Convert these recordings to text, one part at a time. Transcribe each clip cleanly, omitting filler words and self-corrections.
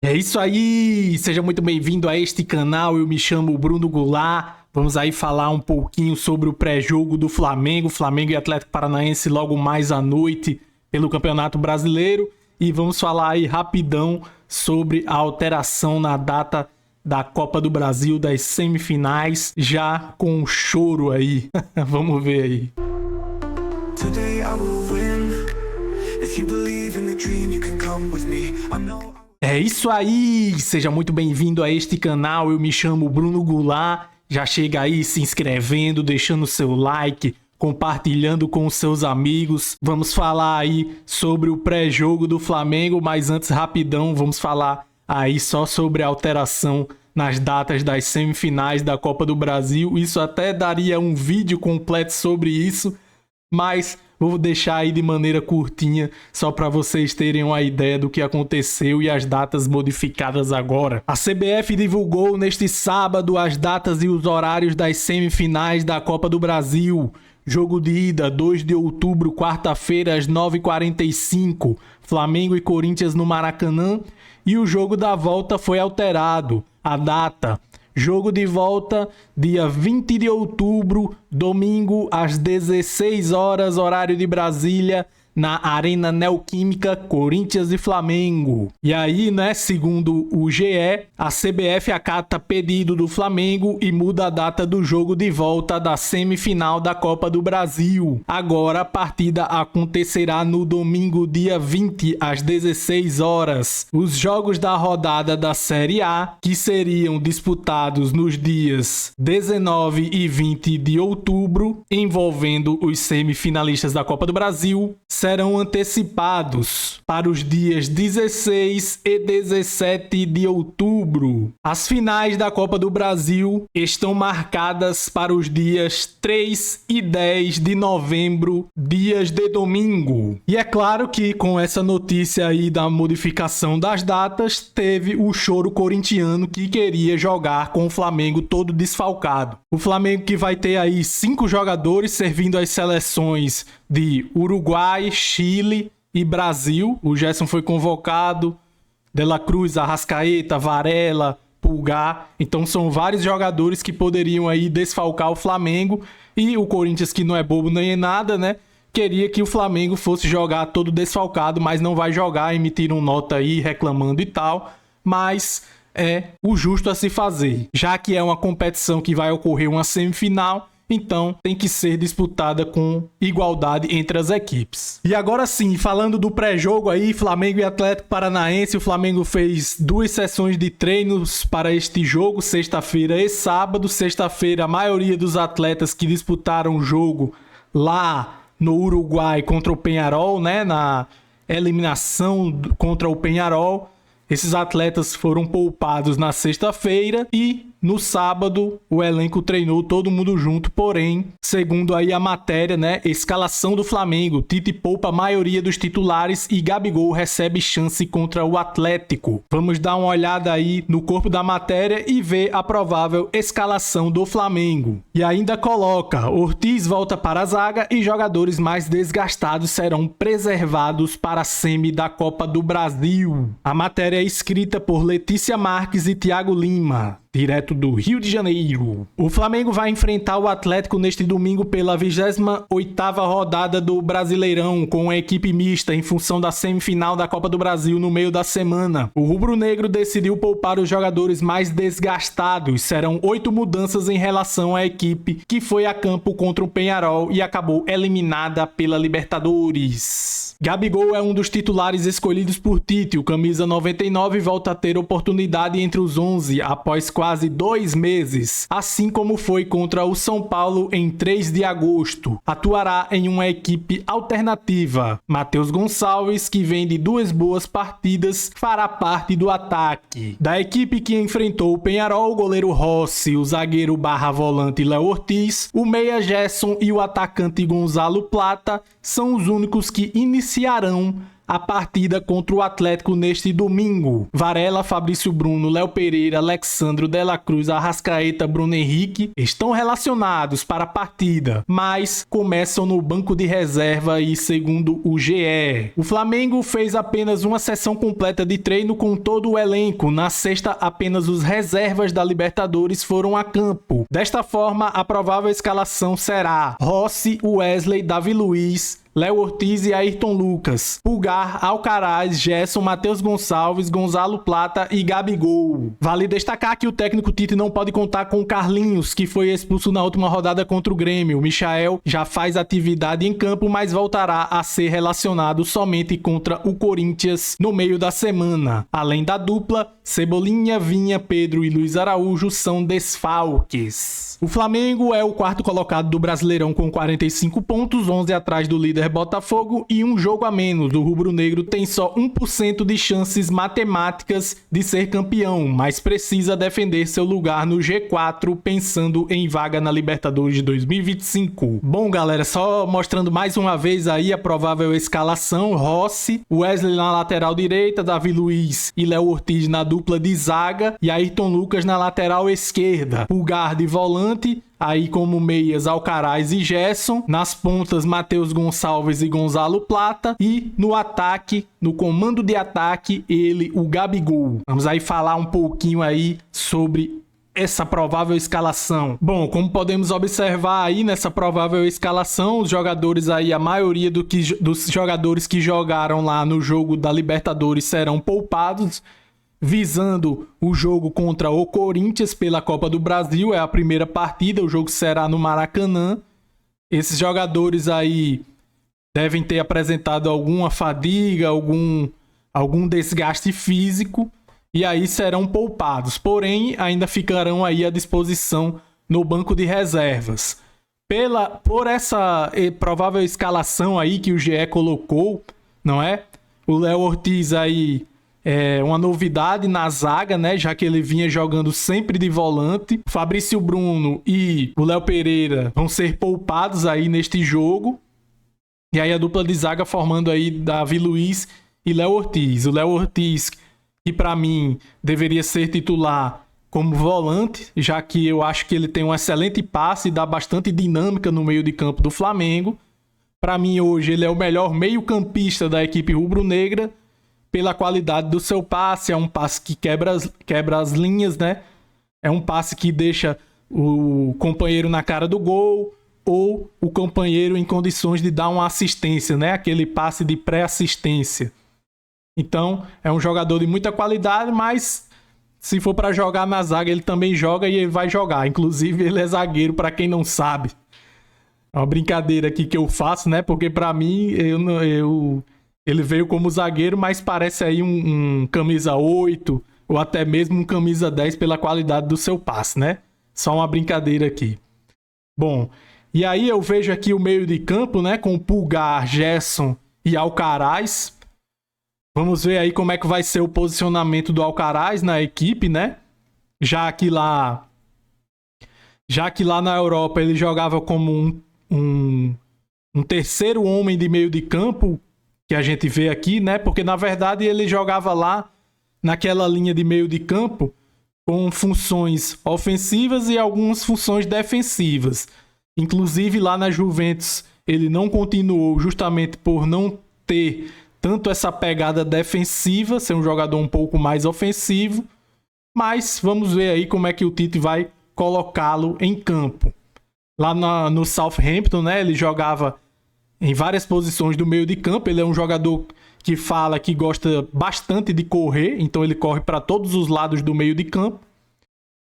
É isso aí, seja muito bem-vindo a este canal, eu me chamo Bruno Goulart. Vamos aí falar um pouquinho sobre o pré-jogo do Flamengo e Atlético Paranaense logo mais à noite pelo Campeonato Brasileiro. E vamos falar aí rapidão sobre a alteração na data da Copa do Brasil, das semifinais, já com choro aí. Vamos ver aí. Today I will win. If you believe in the dream, you can come with me. É isso aí, seja muito bem-vindo a este canal, eu me chamo Bruno Goulart. Já chega aí se inscrevendo, deixando seu like, compartilhando com os seus amigos. Vamos falar aí sobre o pré-jogo do Flamengo, mas antes, rapidão, vamos falar aí só sobre a alteração nas datas das semifinais da Copa do Brasil. Isso até daria um vídeo completo sobre isso, mas vou deixar aí de maneira curtinha, só para vocês terem uma ideia do que aconteceu e as datas modificadas agora. A CBF divulgou neste sábado as datas e os horários das semifinais da Copa do Brasil. Jogo de ida, 2 de outubro, quarta-feira, às 9h45, Flamengo e Corinthians no Maracanã. E o jogo da volta foi alterado. A data: jogo de volta, dia 20 de outubro, domingo, às 16 horas, horário de Brasília, na Arena Neoquímica, Corinthians e Flamengo. E aí, né, segundo o GE, a CBF acata pedido do Flamengo e muda a data do jogo de volta da semifinal da Copa do Brasil. Agora a partida acontecerá no domingo, dia 20, às 16 horas. Os jogos da rodada da Série A, que seriam disputados nos dias 19 e 20 de outubro, envolvendo os semifinalistas da Copa do Brasil, serão antecipados para os dias 16 e 17 de outubro. As finais da Copa do Brasil estão marcadas para os dias 3 e 10 de novembro, dias de domingo. E é claro que com essa notícia aí da modificação das datas, teve o choro corintiano que queria jogar com o Flamengo todo desfalcado. O Flamengo que vai ter aí 5 jogadores servindo as seleções de Uruguai, Chile e Brasil. O Gerson foi convocado, De La Cruz, Arrascaeta, Varela, Pulgar. Então são vários jogadores que poderiam aí desfalcar o Flamengo. E o Corinthians, que não é bobo nem é nada, né? Queria que o Flamengo fosse jogar todo desfalcado, mas não vai jogar. Emitiram nota aí reclamando e tal. Mas é o justo a se fazer. Já que é uma competição que vai ocorrer uma semifinal, então tem que ser disputada com igualdade entre as equipes. E agora sim, falando do pré-jogo aí, Flamengo e Atlético Paranaense, o Flamengo fez 2 sessões de treinos para este jogo, sexta-feira e sábado. Sexta-feira, a maioria dos atletas que disputaram o jogo lá no Uruguai contra o Peñarol, né, na eliminação contra o Peñarol, esses atletas foram poupados na sexta-feira e no sábado o elenco treinou todo mundo junto, porém, segundo aí a matéria, né, escalação do Flamengo, Tite poupa a maioria dos titulares e Gabigol recebe chance contra o Atlético. Vamos dar uma olhada aí no corpo da matéria e ver a provável escalação do Flamengo. E ainda coloca: Ortiz volta para a zaga e jogadores mais desgastados serão preservados para a semi da Copa do Brasil. A matéria é escrita por Letícia Marques e Thiago Lima, direto do Rio de Janeiro. O Flamengo vai enfrentar o Atlético neste domingo pela 28ª rodada do Brasileirão, com a equipe mista em função da semifinal da Copa do Brasil no meio da semana. O rubro-negro decidiu poupar os jogadores mais desgastados. Serão 8 mudanças em relação à equipe que foi a campo contra o Peñarol e acabou eliminada pela Libertadores. Gabigol é um dos titulares escolhidos por Tite. O camisa 99 volta a ter oportunidade entre os 11 após quase 2 meses, assim como foi contra o São Paulo em 3 de agosto. Atuará em uma equipe alternativa. Matheus Gonçalves, que vem de 2 boas partidas, fará parte do ataque. Da equipe que enfrentou o Peñarol, o goleiro Rossi, o zagueiro /volante Léo Ortiz, o meia Gerson e o atacante Gonzalo Plata são os únicos que iniciarão a partida contra o Atlético neste domingo. Varela, Fabrício Bruno, Léo Pereira, Alexandro, De La Cruz, Arrascaeta, Bruno Henrique estão relacionados para a partida, mas começam no banco de reserva e segundo o GE. O Flamengo fez apenas uma sessão completa de treino com todo o elenco. Na sexta, apenas os reservas da Libertadores foram a campo. Desta forma, a provável escalação será Rossi, Wesley, Davi Luiz, Léo Ortiz e Ayrton Lucas, Pulgar, Alcaraz, Gerson, Matheus Gonçalves, Gonzalo Plata e Gabigol. Vale destacar que o técnico Tite não pode contar com Carlinhos, que foi expulso na última rodada contra o Grêmio. Michael já faz atividade em campo, mas voltará a ser relacionado somente contra o Corinthians no meio da semana. Além da dupla, Cebolinha, Vinha, Pedro e Luiz Araújo são desfalques. O Flamengo é o quarto colocado do Brasileirão com 45 pontos, 11 atrás do líder Botafogo e um jogo a menos. O rubro-negro tem só 1% de chances matemáticas de ser campeão, mas precisa defender seu lugar no G4 pensando em vaga na Libertadores de 2025. Bom, galera, só mostrando mais uma vez aí a provável escalação: Rossi, Wesley na lateral direita, Davi Luiz e Léo Ortiz na dupla de zaga e Ayrton Lucas na lateral esquerda, Pulgar de volante, aí como meias Alcaraz e Gerson, nas pontas Matheus Gonçalves e Gonzalo Plata e no ataque, no comando de ataque, ele, o Gabigol. Vamos aí falar um pouquinho aí sobre essa provável escalação. Bom, como podemos observar aí nessa provável escalação, os jogadores aí, a maioria dos jogadores que jogaram lá no jogo da Libertadores serão poupados, visando o jogo contra o Corinthians pela Copa do Brasil. É a primeira partida, o jogo será no Maracanã. Esses jogadores aí devem ter apresentado alguma fadiga, algum desgaste físico, e aí serão poupados. Porém, ainda ficarão aí à disposição no banco de reservas. Por essa provável escalação aí que o GE colocou, não é? O Léo Ortiz aí é uma novidade na zaga, né? Já que ele vinha jogando sempre de volante. Fabrício Bruno e o Léo Pereira vão ser poupados aí neste jogo. E aí a dupla de zaga formando aí Davi Luiz e Léo Ortiz. O Léo Ortiz, que para mim deveria ser titular como volante, já que eu acho que ele tem um excelente passe e dá bastante dinâmica no meio de campo do Flamengo. Para mim hoje ele é o melhor meio-campista da equipe rubro-negra, pela qualidade do seu passe. É um passe que quebra as linhas, né? É um passe que deixa o companheiro na cara do gol ou o companheiro em condições de dar uma assistência, né? Aquele passe de pré-assistência. Então, é um jogador de muita qualidade, mas se for para jogar na zaga, ele também joga e ele vai jogar. Inclusive, ele é zagueiro, para quem não sabe. É uma brincadeira aqui que eu faço, né? Porque para mim, ele veio como zagueiro, mas parece aí um camisa 8 ou até mesmo um camisa 10 pela qualidade do seu passe, né? Só uma brincadeira aqui. Bom, e aí eu vejo aqui o meio de campo, né? Com Pulgar, Gerson e Alcaraz. Vamos ver aí como é que vai ser o posicionamento do Alcaraz na equipe, né? Já que lá na Europa ele jogava como um terceiro homem de meio de campo, que a gente vê aqui, né? Porque na verdade ele jogava lá naquela linha de meio de campo com funções ofensivas e algumas funções defensivas. Inclusive lá na Juventus ele não continuou justamente por não ter tanto essa pegada defensiva, ser um jogador um pouco mais ofensivo. Mas vamos ver aí como é que o Tite vai colocá-lo em campo. Lá no Southampton, né? Ele jogava em várias posições do meio de campo. Ele é um jogador que fala que gosta bastante de correr, então ele corre para todos os lados do meio de campo.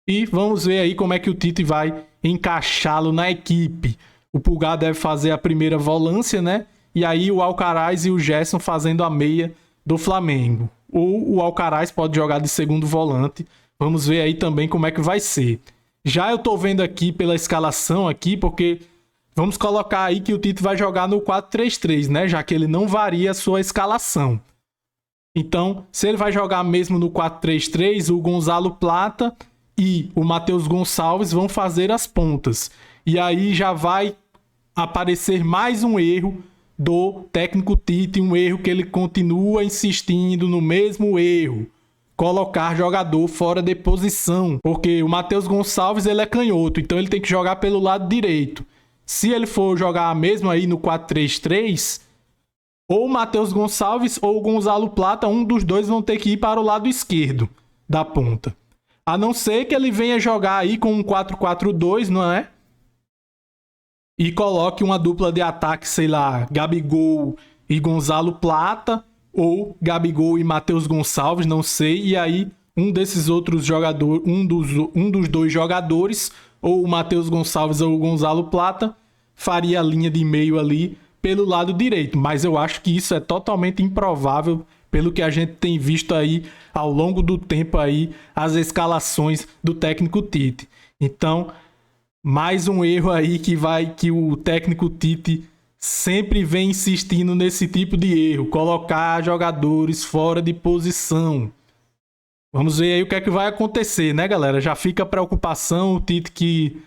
E vamos ver aí como é que o Tite vai encaixá-lo na equipe. O Pulgar deve fazer a primeira volância, né? E aí o Alcaraz e o Gerson fazendo a meia do Flamengo. Ou o Alcaraz pode jogar de segundo volante. Vamos ver aí também como é que vai ser. Já eu tô vendo aqui pela escalação aqui, porque vamos colocar aí que o Tite vai jogar no 4-3-3, né? Já que ele não varia a sua escalação. Então, se ele vai jogar mesmo no 4-3-3, o Gonzalo Plata e o Matheus Gonçalves vão fazer as pontas. E aí já vai aparecer mais um erro do técnico Tite, um erro que ele continua insistindo no mesmo erro. Colocar jogador fora de posição, porque o Matheus Gonçalves ele é canhoto, então ele tem que jogar pelo lado direito. Se ele for jogar mesmo aí no 4-3-3, ou o Matheus Gonçalves ou o Gonzalo Plata, um dos dois vão ter que ir para o lado esquerdo da ponta. A não ser que ele venha jogar aí com um 4-4-2, não é? E coloque uma dupla de ataque, sei lá, Gabigol e Gonzalo Plata, ou Gabigol e Matheus Gonçalves, não sei, e aí um desses outros jogadores, um dos dois jogadores, ou o Matheus Gonçalves ou o Gonzalo Plata, faria a linha de meio ali pelo lado direito, mas eu acho que isso é totalmente improvável pelo que a gente tem visto aí ao longo do tempo aí, as escalações do técnico Tite. Então, mais um erro aí que o técnico Tite sempre vem insistindo nesse tipo de erro, colocar jogadores fora de posição. Vamos ver aí o que é que vai acontecer, né, galera? Já fica a preocupação, o Tite que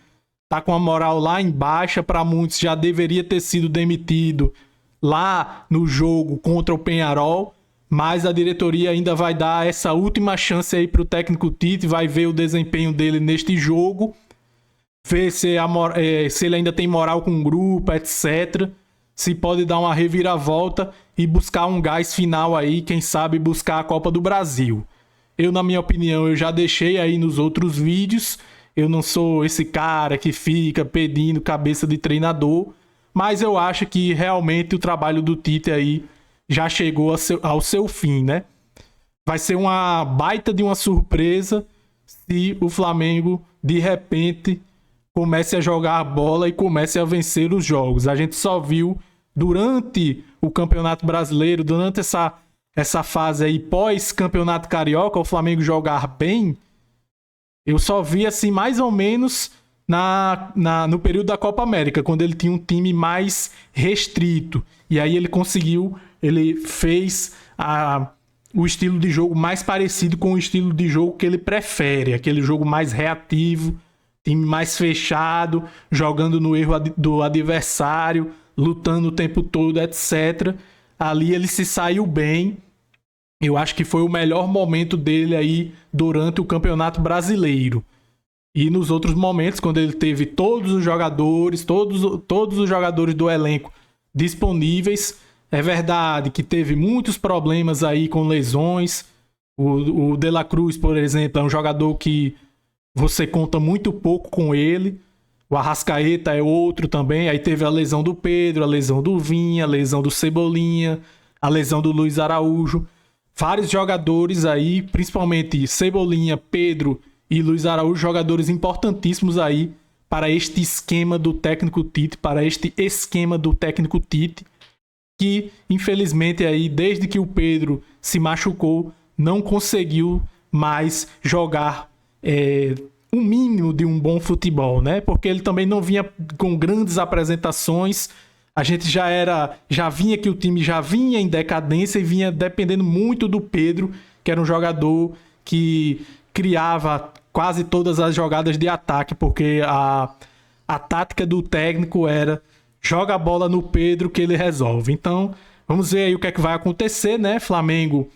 tá com a moral lá em baixa, para muitos já deveria ter sido demitido lá no jogo contra o Peñarol, mas a diretoria ainda vai dar essa última chance aí pro técnico Tite, vai ver o desempenho dele neste jogo, ver se ele ainda tem moral com o grupo, etc. Se pode dar uma reviravolta e buscar um gás final aí, quem sabe buscar a Copa do Brasil. Eu, na minha opinião, eu já deixei aí nos outros vídeos, eu não sou esse cara que fica pedindo cabeça de treinador, mas eu acho que realmente o trabalho do Tite aí já chegou ao seu fim, né? Vai ser uma baita de uma surpresa se o Flamengo, de repente, comece a jogar a bola e comece a vencer os jogos. A gente só viu durante o Campeonato Brasileiro, durante essa fase aí pós-Campeonato Carioca, o Flamengo jogar bem. Eu só vi assim mais ou menos no período da Copa América, quando ele tinha um time mais restrito. E aí ele fez o estilo de jogo mais parecido com o estilo de jogo que ele prefere, aquele jogo mais reativo, time mais fechado, jogando no erro do adversário, lutando o tempo todo, etc. Ali ele se saiu bem. Eu acho que foi o melhor momento dele aí durante o Campeonato Brasileiro. E nos outros momentos, quando ele teve todos os jogadores do elenco disponíveis, é verdade que teve muitos problemas aí com lesões. O De La Cruz, por exemplo, é um jogador que você conta muito pouco com ele. O Arrascaeta é outro também. Aí teve a lesão do Pedro, a lesão do Vinha, a lesão do Cebolinha, a lesão do Luiz Araújo. Vários jogadores aí, principalmente Cebolinha, Pedro e Luiz Araújo, jogadores importantíssimos aí para este esquema do técnico Tite, que infelizmente aí, desde que o Pedro se machucou, não conseguiu mais jogar o mínimo de um bom futebol, né? Porque ele também não vinha com grandes apresentações. A gente já vinha que o time já vinha em decadência e vinha dependendo muito do Pedro, que era um jogador que criava quase todas as jogadas de ataque, porque a tática do técnico era joga a bola no Pedro que ele resolve. Então, vamos ver aí o que é que vai acontecer, né? Flamengo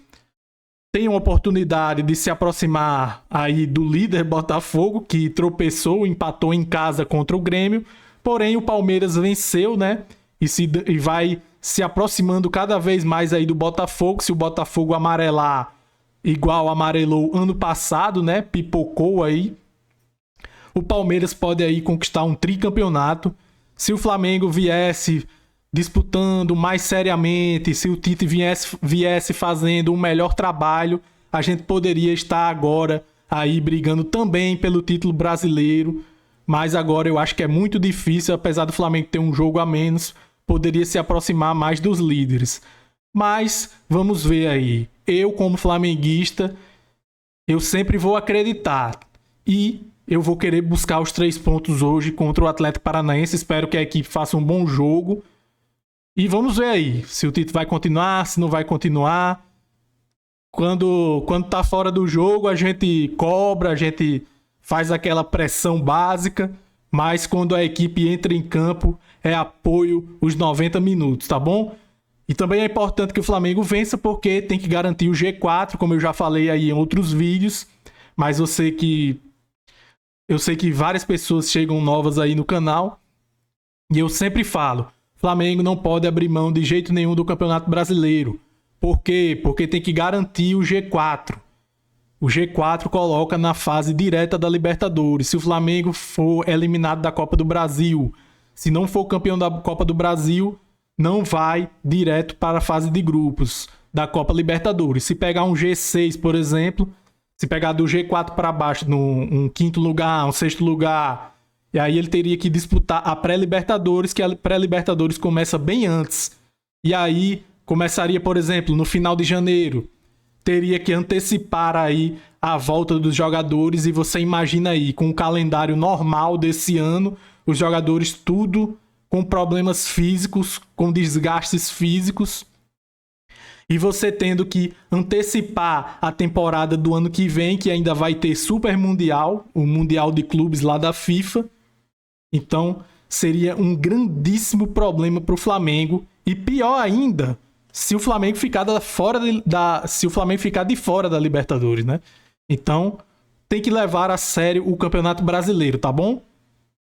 tem uma oportunidade de se aproximar aí do líder Botafogo, que tropeçou, empatou em casa contra o Grêmio, porém o Palmeiras venceu, né? E vai se aproximando cada vez mais aí do Botafogo. Se o Botafogo amarelar igual amarelou ano passado, né? Pipocou aí. O Palmeiras pode aí conquistar um tricampeonato. Se o Flamengo viesse disputando mais seriamente, se o Tite viesse fazendo um melhor trabalho, a gente poderia estar agora aí brigando também pelo título brasileiro. Mas agora eu acho que é muito difícil, apesar do Flamengo ter um jogo a menos, poderia se aproximar mais dos líderes. Mas vamos ver aí. Eu, como flamenguista, eu sempre vou acreditar. E eu vou querer buscar os 3 pontos hoje contra o Atlético Paranaense. Espero que a equipe faça um bom jogo. E vamos ver aí se o Tite vai continuar, se não vai continuar. Quando tá fora do jogo, a gente cobra, a gente faz aquela pressão básica. mas quando a equipe entra em campo é apoio os 90 minutos, tá bom? E também é importante que o Flamengo vença porque tem que garantir o G4, como eu já falei aí em outros vídeos, mas eu sei que várias pessoas chegam novas aí no canal e eu sempre falo, Flamengo não pode abrir mão de jeito nenhum do Campeonato Brasileiro. Por quê? Porque tem que garantir o G4. O G4 coloca na fase direta da Libertadores. Se o Flamengo for eliminado da Copa do Brasil, se não for campeão da Copa do Brasil, não vai direto para a fase de grupos da Copa Libertadores. Se pegar um G6, por exemplo, se pegar do G4 para baixo, um quinto lugar, um sexto lugar, e aí ele teria que disputar a pré-Libertadores, que a pré-Libertadores começa bem antes. E aí começaria, por exemplo, no final de janeiro. Teria que antecipar aí a volta dos jogadores e você imagina aí, com o calendário normal desse ano, os jogadores tudo com problemas físicos, com desgastes físicos, e você tendo que antecipar a temporada do ano que vem, que ainda vai ter Super Mundial, o Mundial de Clubes lá da FIFA. Então, seria um grandíssimo problema para o Flamengo, e pior ainda, se o Flamengo ficar de fora da Libertadores, né? Então, tem que levar a sério o Campeonato Brasileiro, tá bom?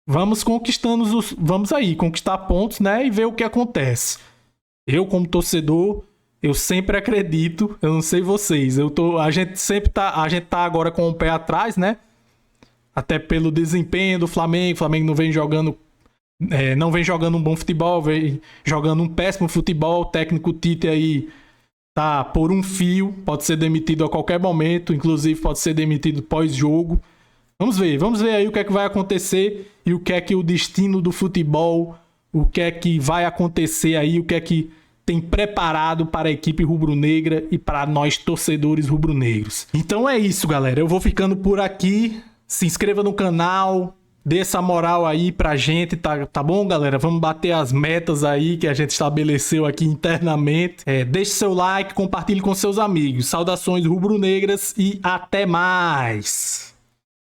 Vamos conquistar pontos, né? E ver o que acontece. Eu, como torcedor, eu sempre acredito, eu não sei vocês, a gente tá agora com o pé atrás, né? Até pelo desempenho do Flamengo. O Flamengo não vem jogando um bom futebol, vem jogando um péssimo futebol. O técnico Tite aí tá por um fio, pode ser demitido a qualquer momento, inclusive pode ser demitido pós-jogo. Vamos ver aí o que é que vai acontecer e o que é que o destino do futebol, o que é que vai acontecer aí, o que é que tem preparado para a equipe rubro-negra e para nós torcedores rubro-negros. Então é isso, galera. Eu vou ficando por aqui. Se inscreva no canal, dê essa moral aí pra gente, tá bom, galera? Vamos bater as metas aí que a gente estabeleceu aqui internamente. Deixe seu like, compartilhe com seus amigos. Saudações rubro-negras e até mais!